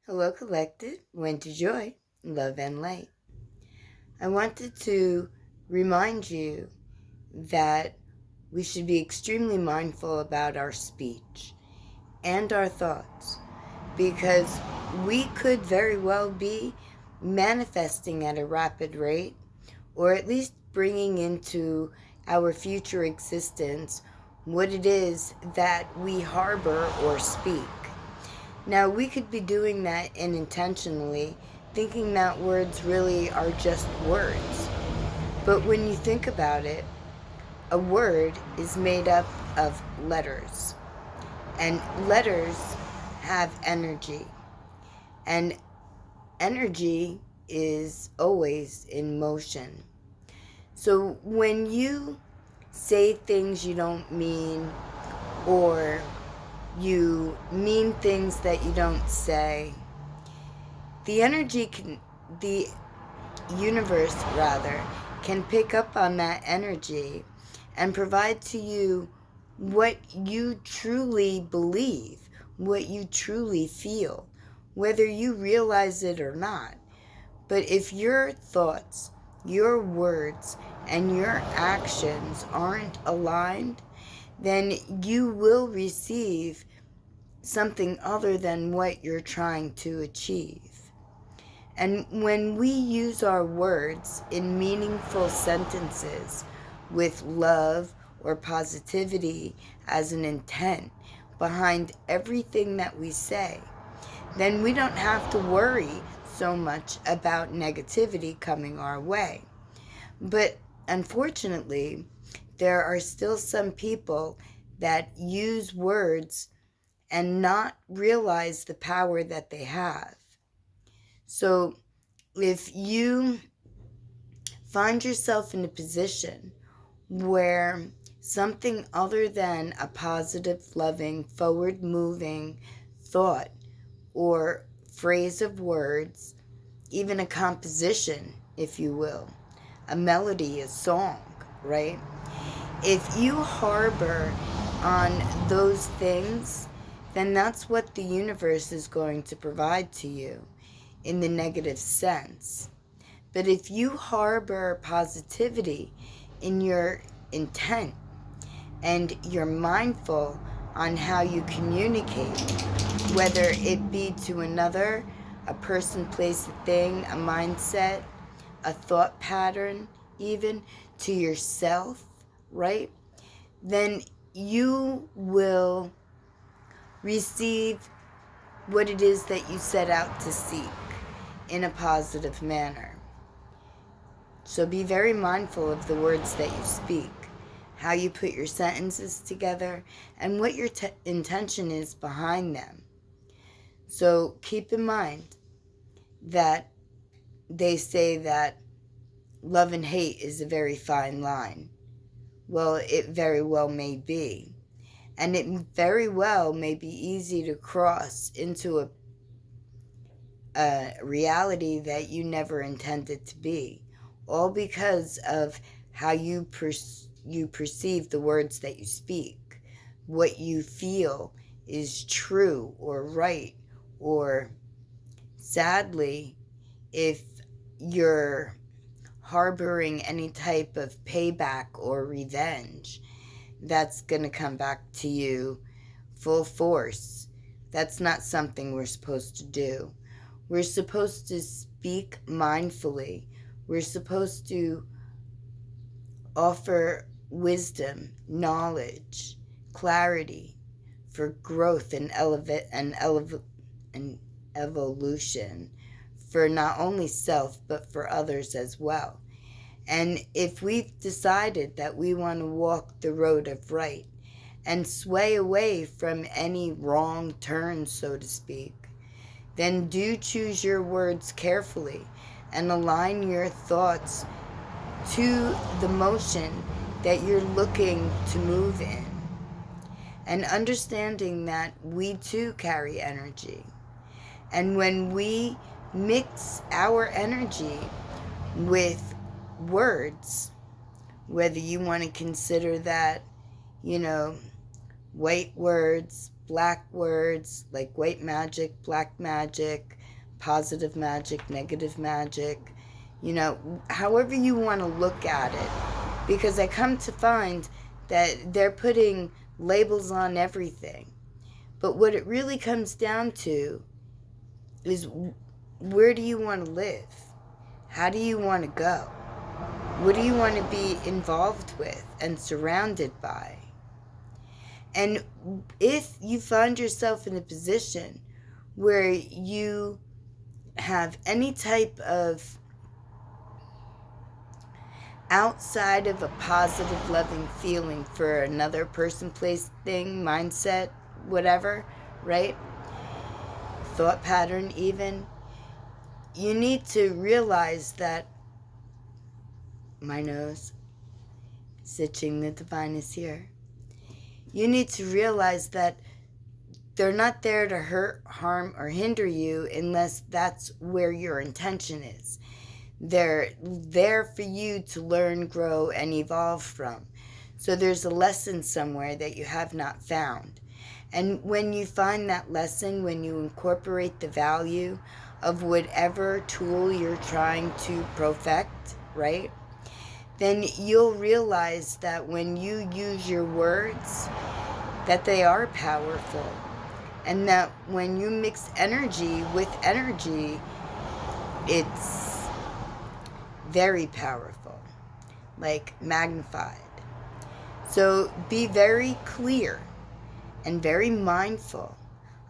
Hello, Collected. Winter Joy, Love and Light. I wanted to remind you that we should be extremely mindful about our speech and our thoughts because we could very well be manifesting at a rapid rate or at least bringing into our future existence what it is that we harbor or speak. Now, we could be doing that unintentionally, thinking that words really are just words. But when you think about it, a word is made up of letters, and letters have energy, and energy is always in motion. So when you say things you don't mean, or you mean things that you don't say, the universe rather, can pick up on that energy and provide to you what you truly believe, what you truly feel, whether you realize it or not. But if your thoughts, your words, and your actions aren't aligned, then you will receive something other than what you're trying to achieve. And when we use our words in meaningful sentences with love or positivity as an intent behind everything that we say, then we don't have to worry so much about negativity coming our way. But unfortunately, there are still some people that use words and not realize the power that they have. So if you find yourself in a position where something other than a positive, loving, forward-moving thought or phrase of words, even a composition, if you will, a melody, a song, right? If you harbor on those things, then that's what the universe is going to provide to you in the negative sense. But if you harbor positivity in your intent and you're mindful on how you communicate, whether it be to another, a person, place, a thing, a mindset, a thought pattern, even to yourself, right? Then you will receive what it is that you set out to seek in a positive manner. So be very mindful of the words that you speak, how you put your sentences together, and what your intention is behind them. So keep in mind that they say that love and hate is a very fine line. Well, it very well may be. And it very well may be easy to cross into a reality that you never intended to be, all because of how you perceive the words that you speak, what you feel is true or right, or sadly, if you're harboring any type of payback or revenge, that's going to come back to you full force. That's not something we're supposed to do. We're supposed to speak mindfully. We're supposed to offer wisdom, knowledge, clarity for growth and evolution for not only self but for others as well. And if we've decided that we want to walk the road of right and sway away from any wrong turn, so to speak, then do choose your words carefully and align your thoughts to the motion that you're looking to move in. And understanding that we too carry energy. And when we mix our energy with words, whether you want to consider that, white words, black words like white magic, black magic, positive magic, negative magic, however you want to look at it. Because I come to find that they're putting labels on everything. But what it really comes down to is, where do you want to live? How do you want to go? What do you want to be involved with and surrounded by? And if you find yourself in a position where you have any type of outside of a positive, loving feeling for another person, place, thing, mindset, whatever, right? Thought pattern even, you need to realize that my nose, stitching the divine is here. You need to realize that they're not there to hurt, harm, or hinder you unless that's where your intention is. They're there for you to learn, grow, and evolve from. So there's a lesson somewhere that you have not found. And when you find that lesson, when you incorporate the value of whatever tool you're trying to perfect, right? Then you'll realize that when you use your words, that they are powerful. And that when you mix energy with energy, it's very powerful, like magnified. So be very clear and very mindful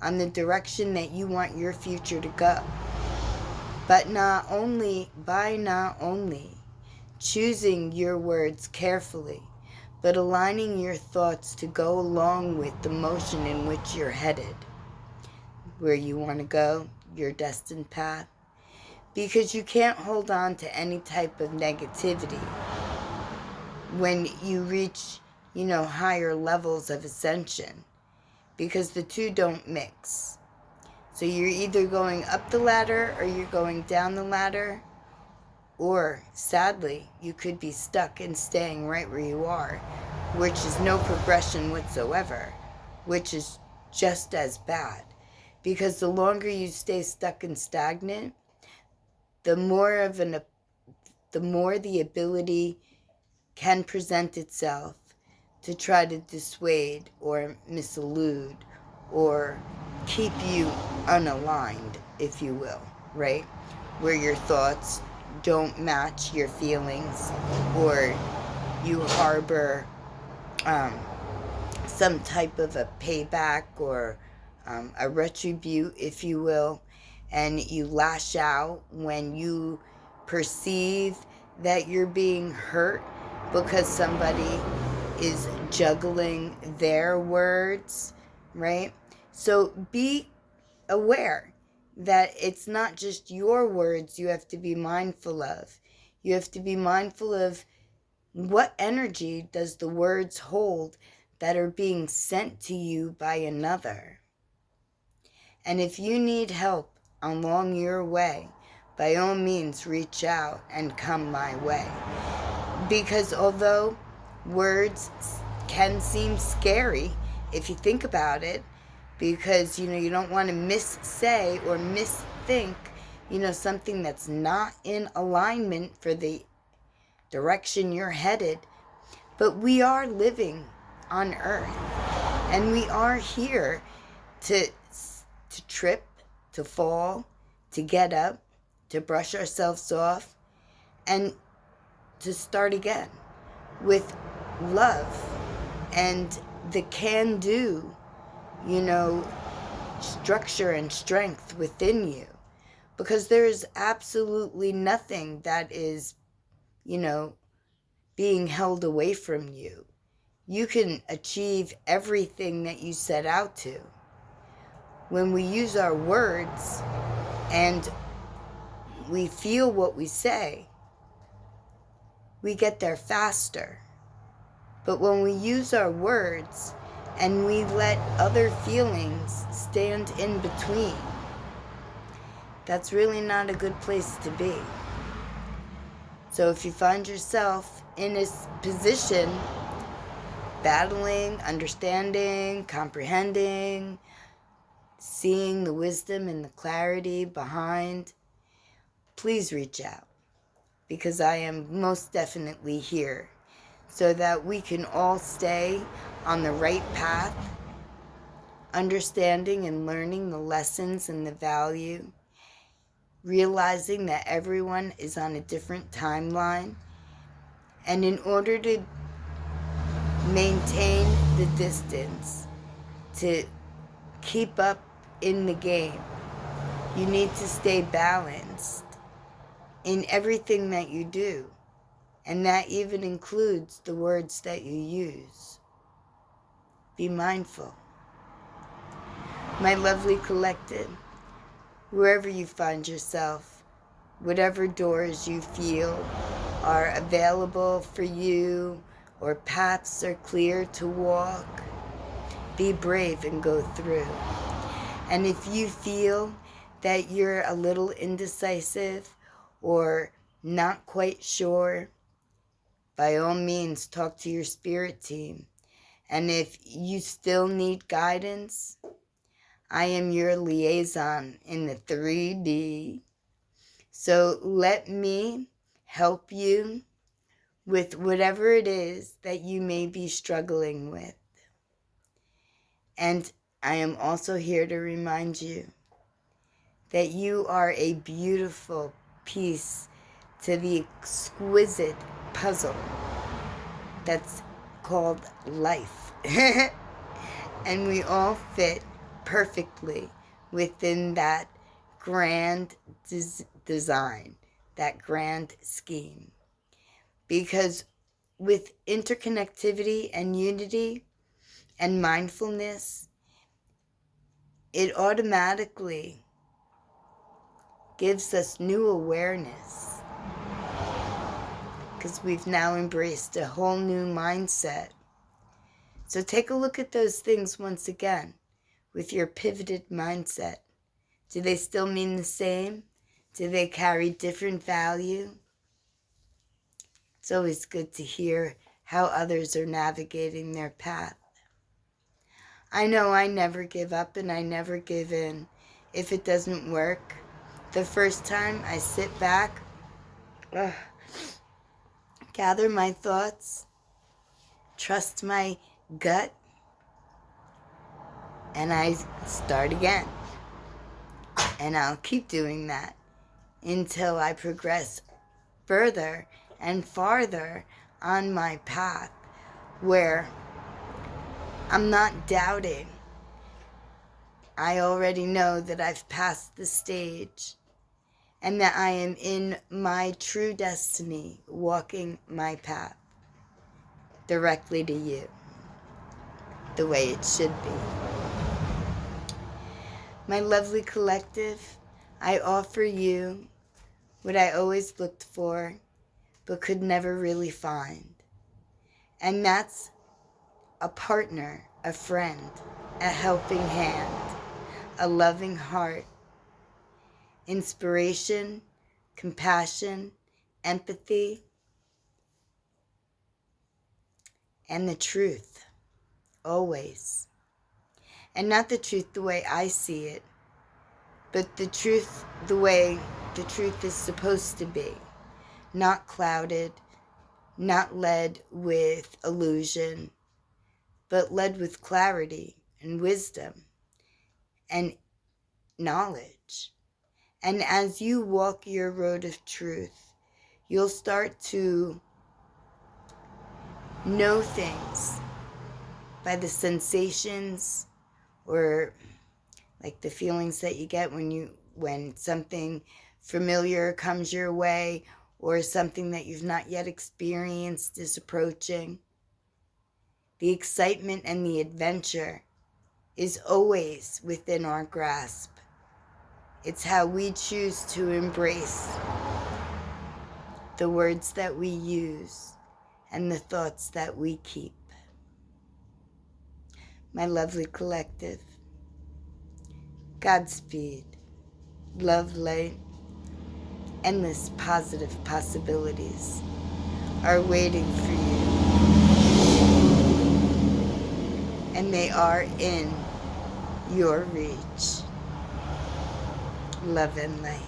on the direction that you want your future to go. But not only choosing your words carefully, but aligning your thoughts to go along with the motion in which you're headed, where you want to go, your destined path. Because you can't hold on to any type of negativity when you reach, higher levels of ascension, because the two don't mix. So you're either going up the ladder or you're going down the ladder, or sadly, you could be stuck and staying right where you are, which is no progression whatsoever, which is just as bad. Because the longer you stay stuck and stagnant, the more the ability can present itself to try to dissuade or misallude or keep you unaligned, if you will, right? Where your thoughts don't match your feelings, or you harbor some type of a payback or a retribute, if you will, and you lash out when you perceive that you're being hurt because somebody is juggling their words, right? So be aware that it's not just your words you have to be mindful of. You have to be mindful of what energy does the words hold that are being sent to you by another. And if you need help along your way, by all means reach out and come my way. Because although words can seem scary if you think about it, because you don't want to missay or misthink something that's not in alignment for the direction you're headed. But we are living on earth, and we are here to trip, to fall, to get up, to brush ourselves off, and to start again with love and the can-do, structure and strength within you. Because there is absolutely nothing that is, being held away from you. You can achieve everything that you set out to. When we use our words and we feel what we say, we get there faster. But when we use our words and we let other feelings stand in between, that's really not a good place to be. So if you find yourself in a position battling, understanding, comprehending, seeing the wisdom and the clarity behind, please reach out, because I am most definitely here so that we can all stay on the right path, understanding and learning the lessons and the value, realizing that everyone is on a different timeline. And in order to maintain the distance, to keep up in the game, you need to stay balanced in everything that you do. And that even includes the words that you use. Be mindful. My lovely collective, wherever you find yourself, whatever doors you feel are available for you or paths are clear to walk, be brave and go through. And if you feel that you're a little indecisive or not quite sure, by all means, talk to your spirit team. And if you still need guidance, I am your liaison in the 3D. So let me help you with whatever it is that you may be struggling with. And I am also here to remind you that you are a beautiful piece to the exquisite puzzle that's called life. And we all fit perfectly within that grand design, that grand scheme. Because with interconnectivity and unity and mindfulness, it automatically gives us new awareness, because we've now embraced a whole new mindset. So take a look at those things once again with your pivoted mindset. Do they still mean the same? Do they carry different value? It's always good to hear how others are navigating their path. I know I never give up and I never give in. If it doesn't work, the first time I sit back, gather my thoughts, trust my gut, and I start again. And I'll keep doing that until I progress further and farther on my path, where I'm not doubting. I already know that I've passed the stage and that I am in my true destiny, walking my path directly to you, the way it should be. My lovely collective, I offer you what I always looked for but could never really find. And that's a partner, a friend, a helping hand, a loving heart, inspiration, compassion, empathy, and the truth, always. And not the truth the way I see it, but the truth the way the truth is supposed to be. Not clouded, not led with illusion, but led with clarity and wisdom and knowledge. And as you walk your road of truth, you'll start to know things by the sensations, or like the feelings that you get when something familiar comes your way, or something that you've not yet experienced is approaching. The excitement and the adventure is always within our grasp. It's how we choose to embrace the words that we use and the thoughts that we keep. My lovely collective, Godspeed, love, light, endless positive possibilities are waiting for you. and they are in your reach. Love and light.